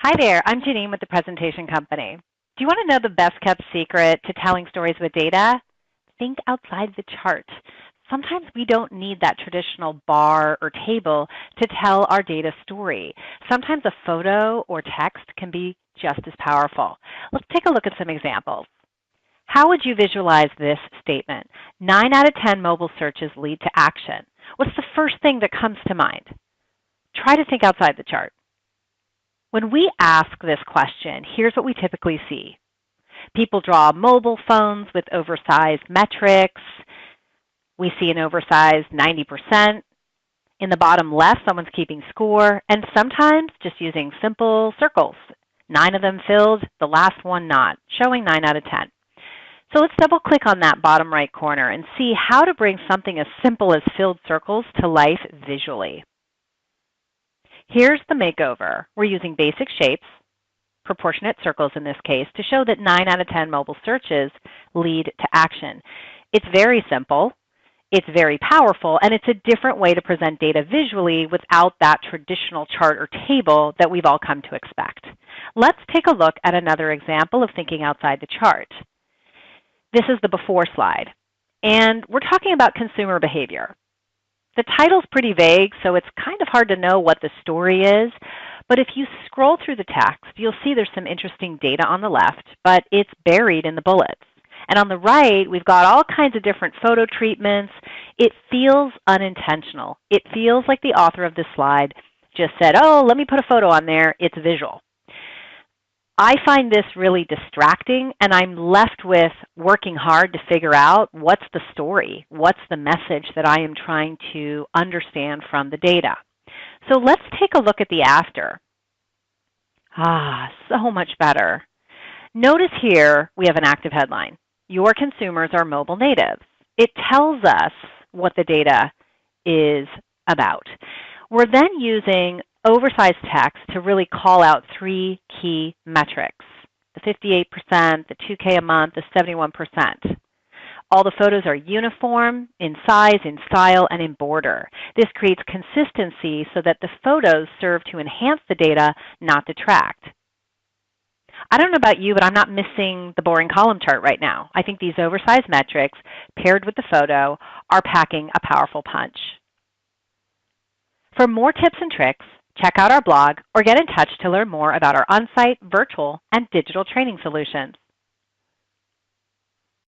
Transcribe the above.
Hi there, I'm Janine with the Presentation Company. Do you want to know the best kept secret to telling stories with data? Think outside the chart. Sometimes we don't need that traditional bar or table to tell our data story. Sometimes a photo or text can be just as powerful. Let's take a look at some examples. How would you visualize this statement? 9 out of 10 mobile searches lead to action. What's the first thing that comes to mind? Try to think outside the chart. When we ask this question, here's what we typically see. People draw mobile phones with oversized metrics. We see an oversized 90%. In the bottom left, someone's keeping score, and sometimes just using simple circles. 9 of them filled, the last one not, showing 9 out of 10. So let's double click on that bottom right corner and see how to bring something as simple as filled circles to life visually. Here's the makeover. We're using basic shapes, proportionate circles in this case, to show that 9 out of 10 mobile searches lead to action. It's very simple, it's very powerful, and it's a different way to present data visually without that traditional chart or table that we've all come to expect. Let's take a look at another example of thinking outside the chart. This is the before slide, and we're talking about consumer behavior. The title's pretty vague, so it's kind of hard to know what the story is. But if you scroll through the text, you'll see there's some interesting data on the left, but it's buried in the bullets. And on the right, we've got all kinds of different photo treatments. It feels unintentional. It feels like the author of this slide just said, oh, let me put a photo on there. It's visual. I find this really distracting, and I'm left with working hard to figure out what's the story, what's the message that I am trying to understand from the data. So let's take a look at the after. So much better. Notice here we have an active headline. Your consumers are mobile natives. It tells us what the data is about. We're then using oversized text to really call out 3 key metrics, the 58%, the 2K a month, the 71%. All the photos are uniform in size, in style, and in border. This creates consistency so that the photos serve to enhance the data, not detract. I don't know about you, but I'm not missing the boring column chart right now. I think these oversized metrics paired with the photo are packing a powerful punch. For more tips and tricks, check out our blog or get in touch to learn more about our on-site, virtual, and digital training solutions.